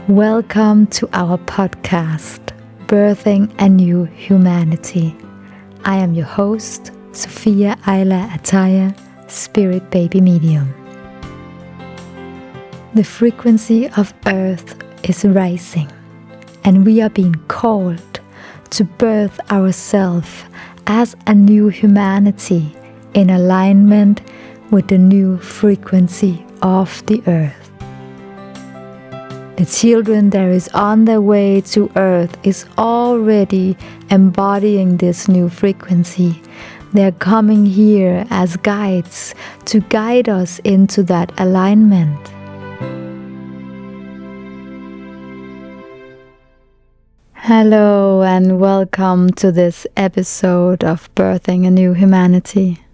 Welcome to our podcast, Birthing a New Humanity. I am your host, Sofia Ayla Atiya, Spirit Baby Medium. The frequency of Earth is rising, and we are being called to birth ourselves as a new humanity in alignment with the new frequency of the Earth. The children that is on their way to Earth is already embodying this new frequency. They're coming here as guides to guide us into that alignment. Hello and welcome to this episode of Birthing a New Humanity.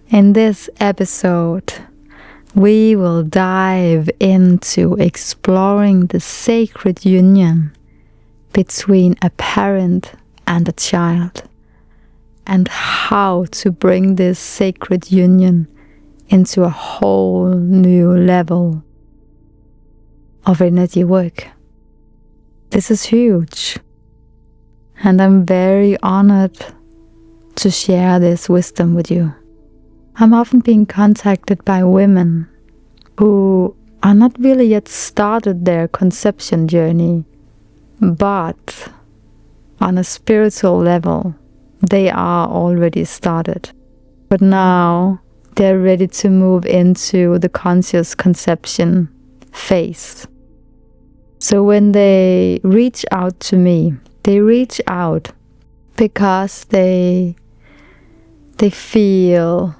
In this episode, we will dive into exploring the sacred union between a parent and a child, and how to bring this sacred union into a whole new level of energy work. This is huge, and I'm very honored to share this wisdom with you. I'm often being contacted by women who are not really yet started their conception journey, but on a spiritual level, they are already started. But now they're ready to move into the conscious conception phase. So when they reach out to me, they reach out because they feel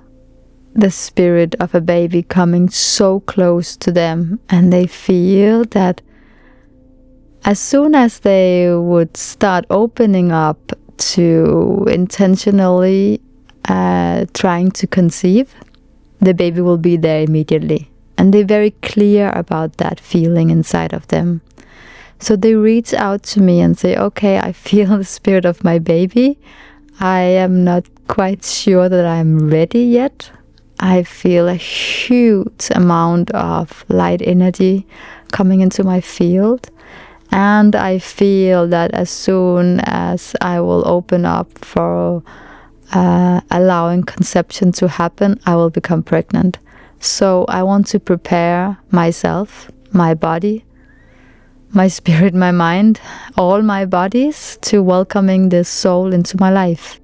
the spirit of a baby coming so close to them, and they feel that as soon as they would start opening up to intentionally trying to conceive, the baby will be there immediately, and they're very clear about that feeling inside of them. So they reach out to me and say, okay, I feel the spirit of my baby. I am not quite sure that I'm ready yet. I feel a huge amount of light energy coming into my field, and I feel that as soon as I will open up for allowing conception to happen, I will become pregnant. So I want to prepare myself, my body, my spirit, my mind, all my bodies to welcoming this soul into my life.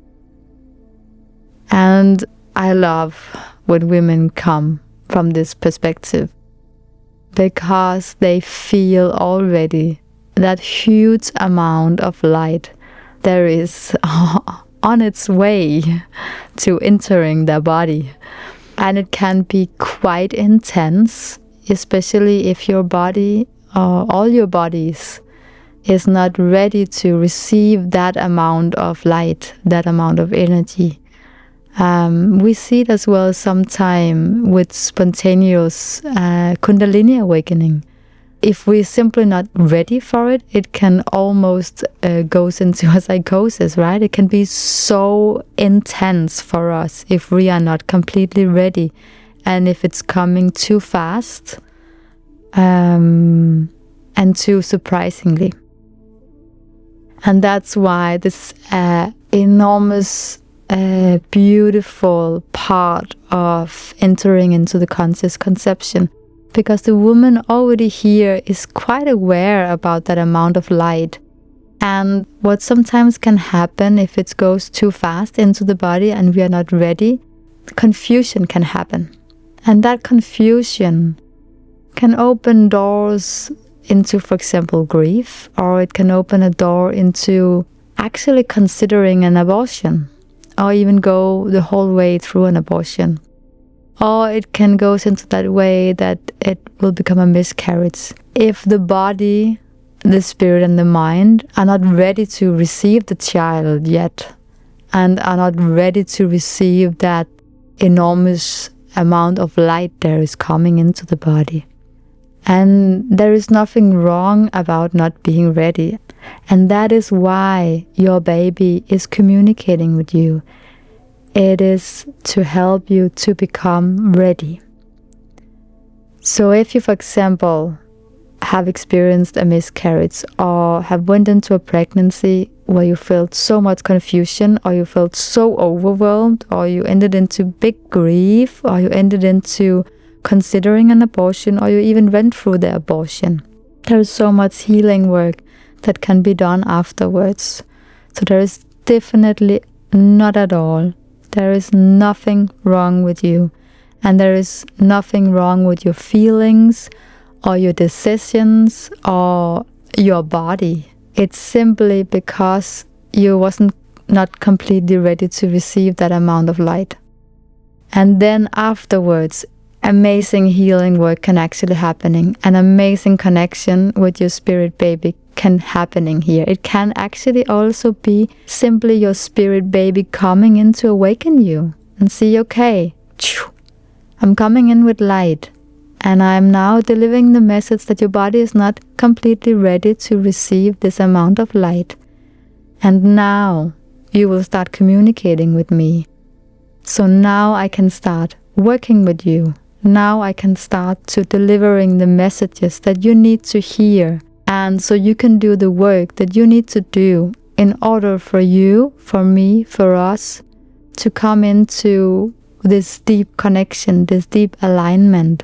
And I love when women come from this perspective, because they feel already that huge amount of light there is on its way to entering their body. And it can be quite intense, especially if your body, all your bodies, is not ready to receive that amount of light, that amount of energy. We see it as well sometimes with spontaneous Kundalini awakening. If we're simply not ready for it, it can almost goes into a psychosis, right? It can be so intense for us if we are not completely ready, and if it's coming too fast and too surprisingly. And that's why this enormous a beautiful part of entering into the conscious conception, because the woman already here is quite aware about that amount of light. And what sometimes can happen if it goes too fast into the body and we are not ready, confusion can happen. And that confusion can open doors into, for example, grief, or it can open a door into actually considering an abortion, or even go the whole way through an abortion. Or it can go into that way that it will become a miscarriage. If the body, the spirit and the mind are not ready to receive the child yet, and are not ready to receive that enormous amount of light there is coming into the body. And there is nothing wrong about not being ready. And that is why your baby is communicating with you. It is to help you to become ready. So if you, for example, have experienced a miscarriage or have went into a pregnancy where you felt so much confusion, or you felt so overwhelmed, or you ended into big grief, or you ended into considering an abortion, or you even went through the abortion. There is so much healing work that can be done afterwards. So there is definitely not at all. There is nothing wrong with you. And there is nothing wrong with your feelings or your decisions or your body. It's simply because you wasn't not completely ready to receive that amount of light. And then afterwards, amazing healing work can actually happening. An amazing connection with your spirit baby can happening here. It can actually also be simply your spirit baby coming in to awaken you and see, okay, I'm coming in with light. And I'm now delivering the message that your body is not completely ready to receive this amount of light. And now you will start communicating with me. So now I can start working with you. Now I can start to delivering the messages that you need to hear. And so you can do the work that you need to do in order for you, for me, for us to come into this deep connection, this deep alignment,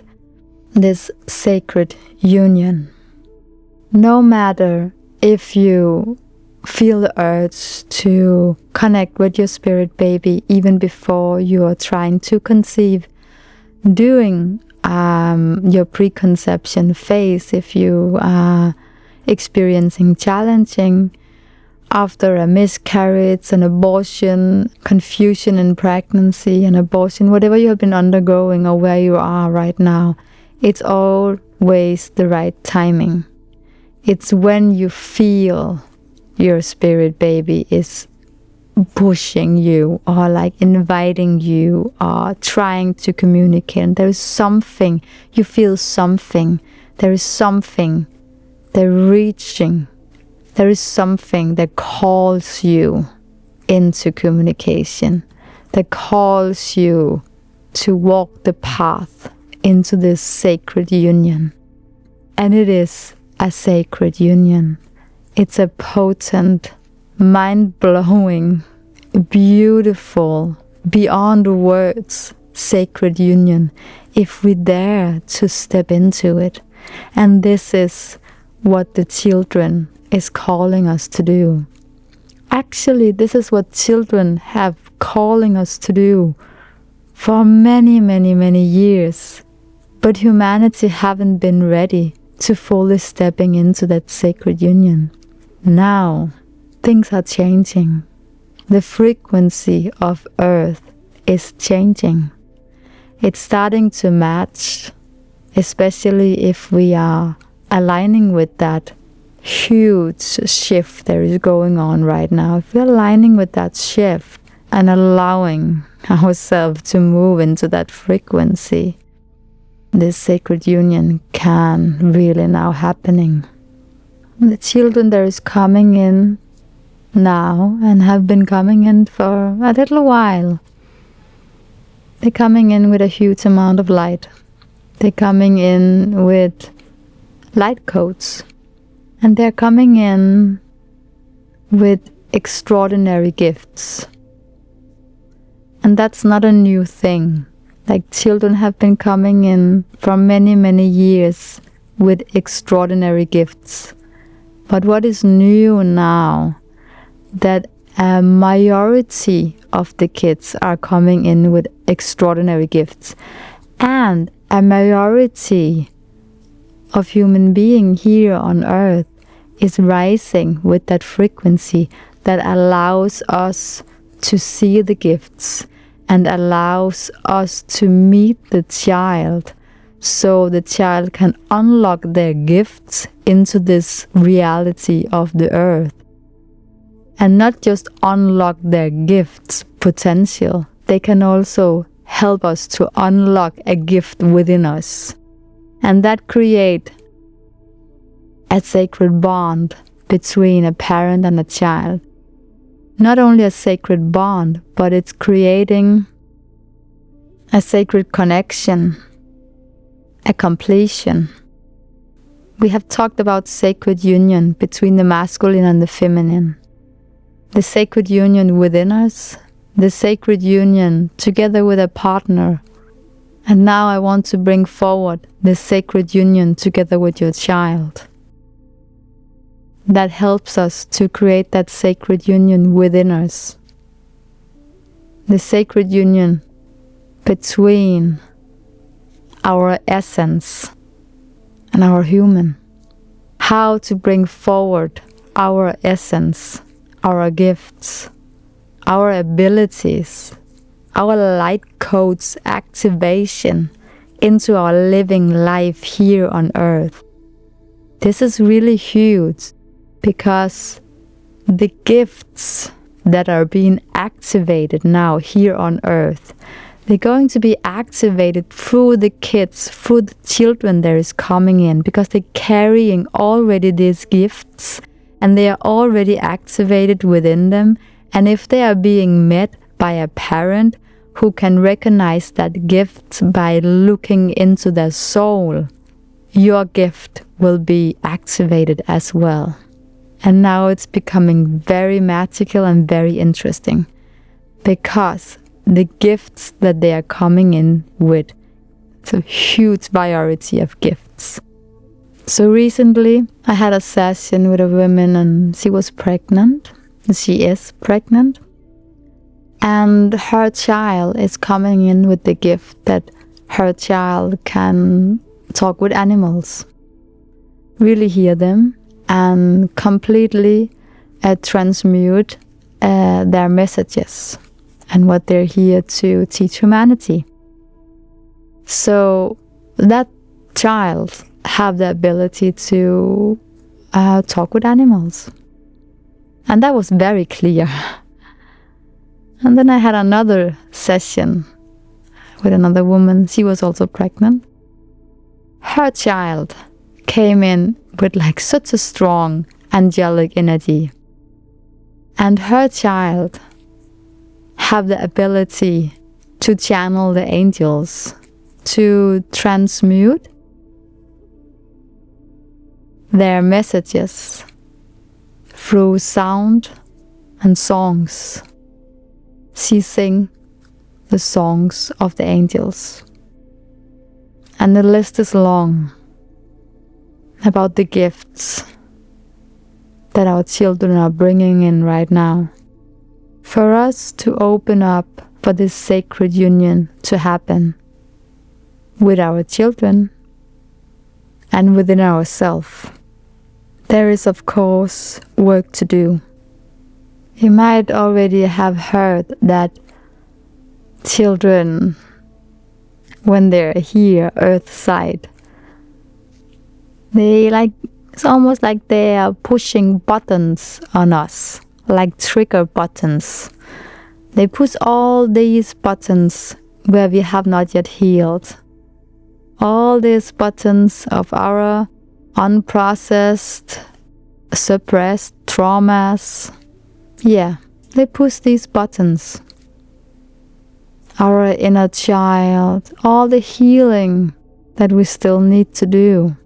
this sacred union. No matter if you feel the urge to connect with your spirit baby even before you are trying to conceive, during your preconception phase, if you are experiencing challenging, after a miscarriage, an abortion, confusion in pregnancy, an abortion, whatever you have been undergoing or where you are right now, it's always the right timing. It's when you feel your spirit baby is pushing you or like inviting you or trying to communicate. And there is something, you feel something, there is something, they're reaching. There is something that calls you into communication, that calls you to walk the path into this sacred union. And it is a sacred union. It's a potent, mind-blowing, beautiful, beyond words, sacred union if we dare to step into it. And this is what the children is calling us to do. Actually, this is what children have calling us to do for many, many, many years. But humanity haven't been ready to fully stepping into that sacred union. Now, things are changing. The frequency of Earth is changing. It's starting to match, especially if we are aligning with that huge shift that is going on right now. If we're aligning with that shift and allowing ourselves to move into that frequency, this sacred union can really now happening. The children that is coming in now and have been coming in for a little while, they're coming in with a huge amount of light. They're coming in with light coats. And they're coming in with extraordinary gifts. And that's not a new thing. Like, children have been coming in for many, many years with extraordinary gifts. But what is new now, that a majority of the kids are coming in with extraordinary gifts. And a majority of human being here on earth is rising with that frequency that allows us to see the gifts and allows us to meet the child, so the child can unlock their gifts into this reality of the earth. And not just unlock their gifts potential, they can also help us to unlock a gift within us. And that create a sacred bond between a parent and a child. Not only a sacred bond, but it's creating a sacred connection, a completion, we have talked about sacred union between the masculine and the feminine. The sacred union within us, the sacred union together with a partner. And now I want to bring forward the sacred union together with your child. That helps us to create that sacred union within us. The sacred union between our essence and our human. How to bring forward our essence, our gifts, our abilities, our light code's activation into our living life here on earth. This is really huge because the gifts that are being activated now here on earth, they're going to be activated through the kids, through the children that is coming in, because they're carrying already these gifts and they are already activated within them. And if they are being met by a parent who can recognize that gift by looking into their soul, your gift will be activated as well. And now it's becoming very magical and very interesting because the gifts that they are coming in with, it's a huge variety of gifts. So recently I had a session with a woman and she was pregnant. She is pregnant. And her child is coming in with the gift that her child can talk with animals, really hear them, and completely transmute their messages and what they're here to teach humanity. So that child have the ability to talk with animals. And that was very clear. And then I had another session with another woman. She was also pregnant. Her child came in with like such a strong angelic energy. And her child have the ability to channel the angels, to transmute their messages through sound and songs. She sings the songs of the angels. And the list is long about the gifts that our children are bringing in right now. For us to open up for this sacred union to happen with our children and within ourselves, there is of course work to do. You might already have heard that children, when they're here, earthside, it's almost like they are pushing buttons on us, like trigger buttons. They push all these buttons where we have not yet healed. All these buttons of our unprocessed, suppressed traumas. Yeah, they push these buttons. Our inner child, all the healing that we still need to do.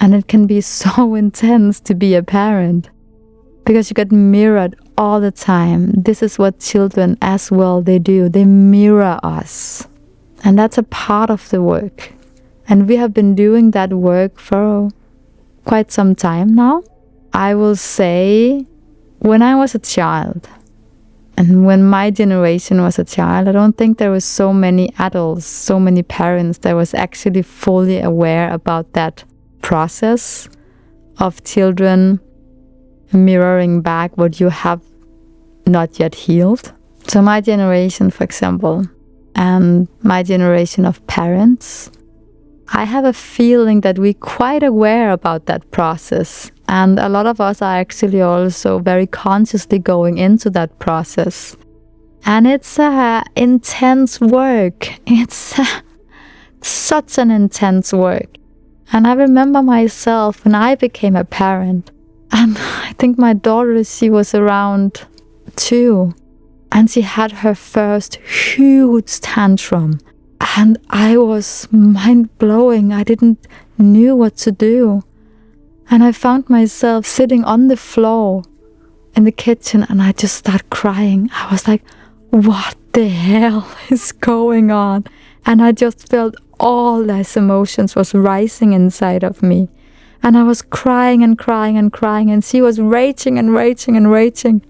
And it can be so intense to be a parent because you get mirrored all the time. This is what children as well, they do. They mirror us. And that's a part of the work. And we have been doing that work for quite some time now. I will say, when I was a child, and when my generation was a child, I don't think there was so many adults, so many parents that was actually fully aware about that process of children mirroring back what you have not yet healed. So my generation, for example, and my generation of parents, I have a feeling that we're quite aware about that process. And a lot of us are actually also very consciously going into that process. And it's intense work. It's such an intense work. And I remember myself when I became a parent. And I think my daughter, she was around 2. And she had her first huge tantrum. And I was mind-blowing. I didn't knew what to do. And I found myself sitting on the floor in the kitchen, and I just started crying. I was like, what the hell is going on? And I just felt all these emotions was rising inside of me. And I was crying and crying and crying, and she was raging and raging and raging.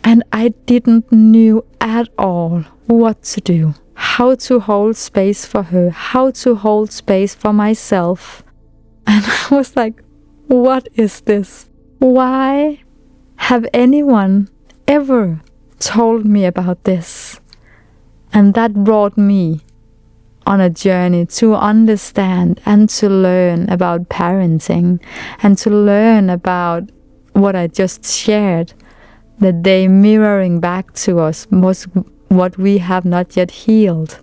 And I didn't knew at all what to do, how to hold space for her, how to hold space for myself. And I was like, what is this? Why have anyone ever told me about this? And that brought me on a journey to understand and to learn about parenting, and to learn about what I just shared, that they mirroring back to us was what we have not yet healed.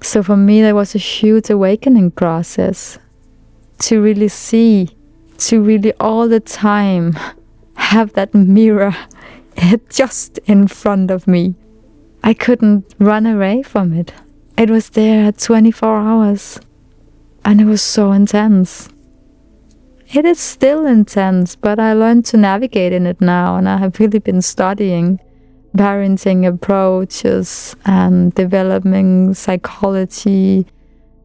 So for me, there was a huge awakening process to really see, to really all the time have that mirror just in front of me. I couldn't run away from it. It was there 24 hours, and it was so intense. It is still intense, but I learned to navigate in it now, and I have really been studying parenting approaches and developing psychology,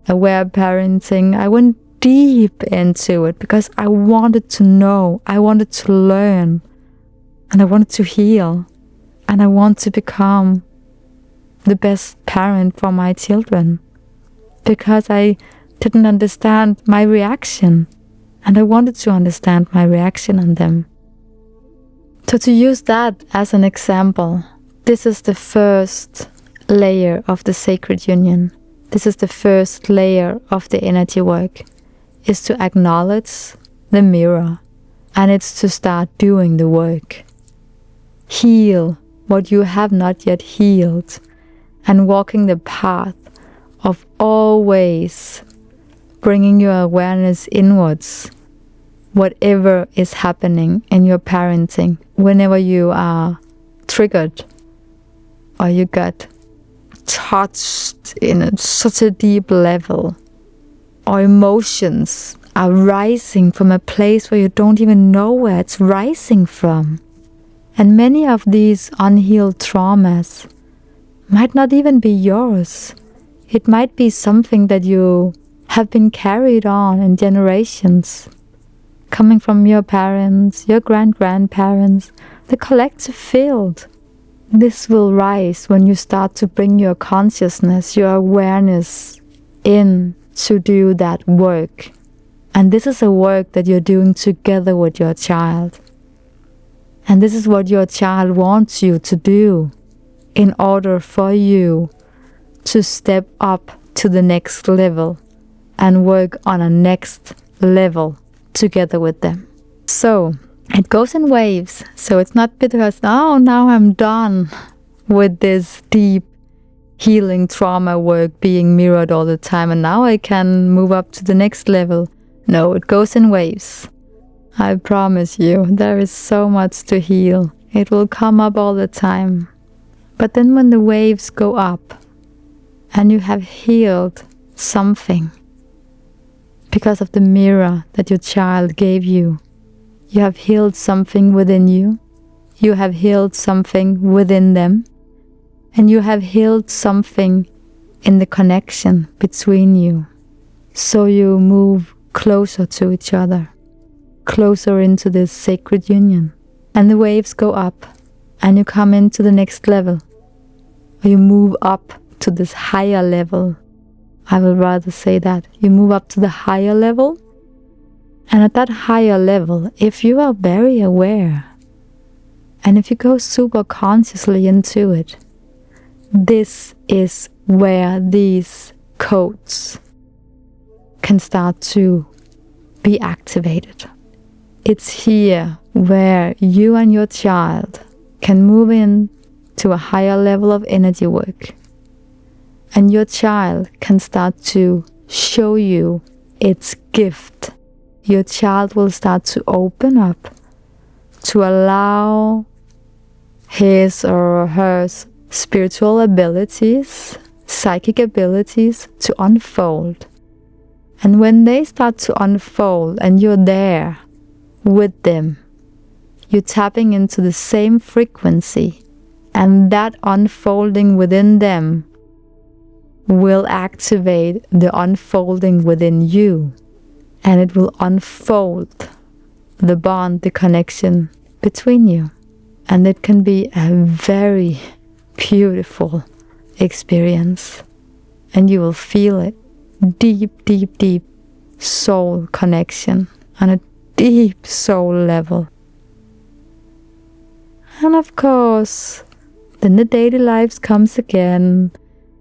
aware parenting. I went deep into it because I wanted to know, I wanted to learn, and I wanted to heal, and I want to become the best parent for my children, because I didn't understand my reaction, and I wanted to understand my reaction on them. So to use that as an example, this is the first layer of the sacred union. This is the first layer of the energy work, is to acknowledge the mirror, and it's to start doing the work. Heal what you have not yet healed, and walking the path of always bringing your awareness inwards, whatever is happening in your parenting, whenever you are triggered or you got touched in such a deep level, or emotions are rising from a place where you don't even know where it's rising from. And many of these unhealed traumas might not even be yours. It might be something that you have been carried on in generations, coming from your parents, your grandparents, the collective field. This will rise when you start to bring your consciousness, your awareness in to do that work. And this is a work that you're doing together with your child. And this is what your child wants you to do in order for you to step up to the next level and work on a next level together with them. So it goes in waves. So it's not because, oh, now I'm done with this deep healing trauma work being mirrored all the time, and now I can move up to the next level. No, it goes in waves. I promise you, there is so much to heal. It will come up all the time. But then when the waves go up and you have healed something because of the mirror that your child gave you, you have healed something within you, you have healed something within them, and you have healed something in the connection between you. So you move closer to each other, closer into this sacred union. And the waves go up, and you come into the next level. Or you move up to this higher level. I will rather say that. You move up to the higher level. And at that higher level, if you are very aware, and if you go super consciously into it, this is where these codes can start to be activated. It's here where you and your child can move in to a higher level of energy work. And your child can start to show you its gift. Your child will start to open up to allow his or her spiritual abilities, psychic abilities to unfold. And when they start to unfold and you're there with them, you're tapping into the same frequency, and that unfolding within them will activate the unfolding within you, and it will unfold the bond, the connection between you. And it can be a very beautiful experience, and you will feel it. Deep, deep, deep soul connection on a deep soul level. And of course, then the daily life comes again,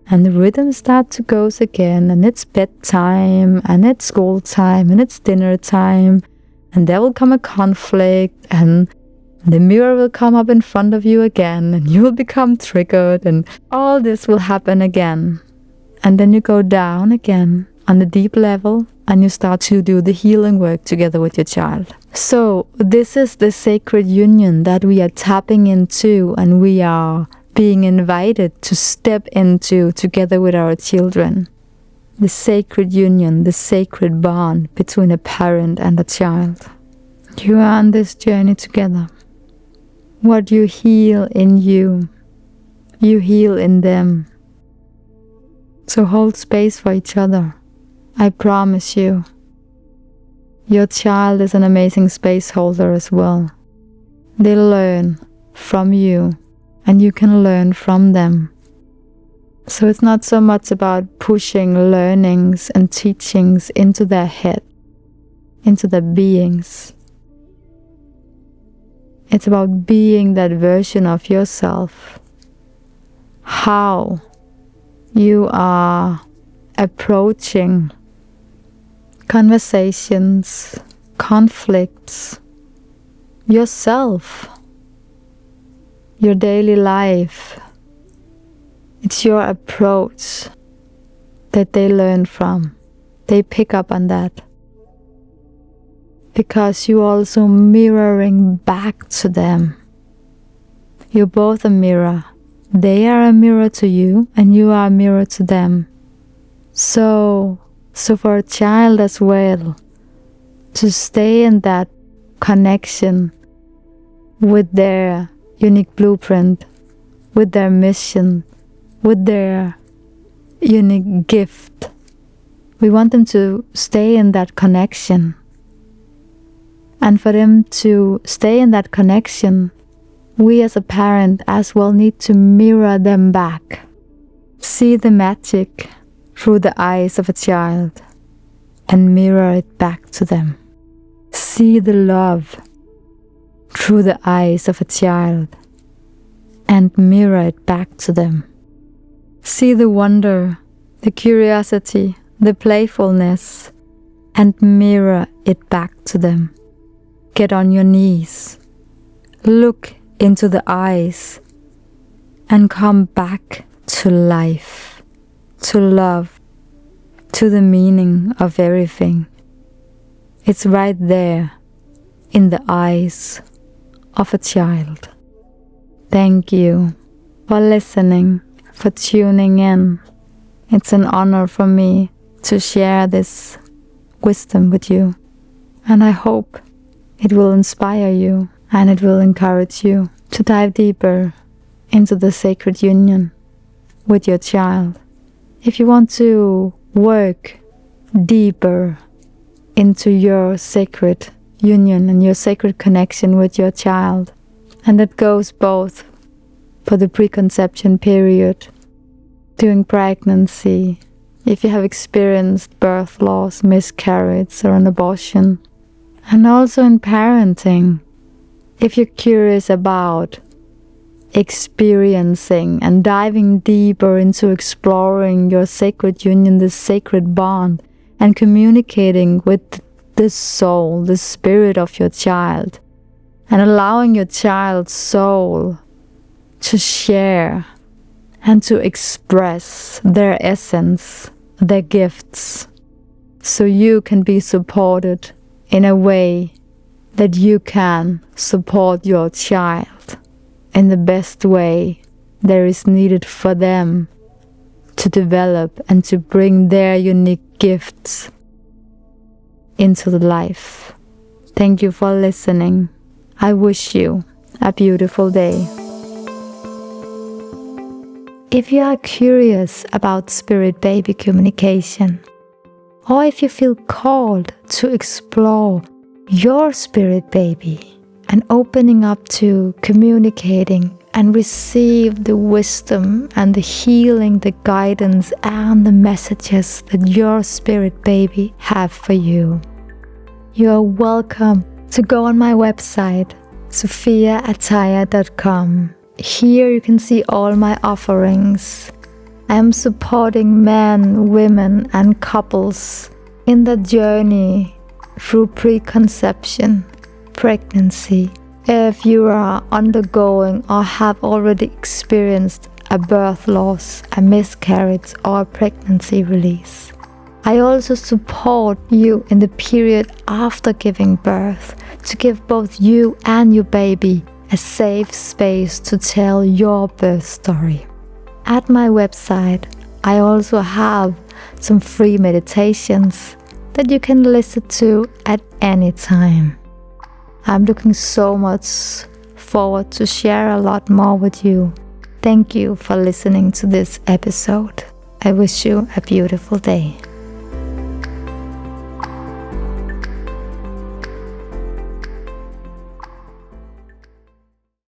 and the rhythm starts to go again, and it's bedtime, and it's school time, and it's dinner time, and there will come a conflict, and the mirror will come up in front of you again, and you will become triggered, and all this will happen again. And then you go down again on the deep level, and you start to do the healing work together with your child. So this is the sacred union that we are tapping into, and we are being invited to step into together with our children. The sacred union, the sacred bond between a parent and a child. You are on this journey together. What you heal in you, you heal in them. So hold space for each other. I promise you, your child is an amazing space holder as well. They learn from you, and you can learn from them. So it's not so much about pushing learnings and teachings into their head, into their beings. It's about being that version of yourself. How you are approaching conversations, conflicts, yourself, your daily life. It's your approach that they learn from. They pick up on that. Because you're also mirroring back to them. You're both a mirror. They are a mirror to you, and you are a mirror to them. So for a child as well, to stay in that connection with their unique blueprint, with their mission, with their unique gift. We want them to stay in that connection. And for them to stay in that connection, we as a parent as well need to mirror them back. See the magic through the eyes of a child and mirror it back to them. See the love through the eyes of a child and mirror it back to them. See the wonder, the curiosity, the playfulness, and mirror it back to them. Get on your knees, look into the eyes, and come back to life, to love, to the meaning of everything. It's right there in the eyes of a child. Thank you for listening, for tuning in. It's an honor for me to share this wisdom with you, and I hope it will inspire you and it will encourage you to dive deeper into the sacred union with your child. If you want to work deeper into your sacred union and your sacred connection with your child, and that goes both for the preconception period, during pregnancy, if you have experienced birth loss, miscarriage, or an abortion, and also in parenting, if you're curious about experiencing and diving deeper into exploring your sacred union, the sacred bond, and communicating with the soul, the spirit of your child, and allowing your child's soul to share and to express their essence, their gifts, so you can be supported in a way that you can support your child in the best way there is needed for them to develop and to bring their unique gifts into the life. Thank you for listening. I wish you a beautiful day. If you are curious about spirit baby communication, or if you feel called to explore your spirit baby and opening up to communicating and receive the wisdom and the healing, the guidance and the messages that your spirit baby have for you, you are welcome to go on my website, sophiaayla.com. Here you can see all my offerings. I am supporting men, women and couples in the journey through preconception, pregnancy. If you are undergoing or have already experienced a birth loss, a miscarriage or a pregnancy release. I also support you in the period after giving birth to give both you and your baby a safe space to tell your birth story. At my website, I also have some free meditations that you can listen to at any time. I'm looking so much forward to share a lot more with you. Thank you for listening to this episode. I wish you a beautiful day.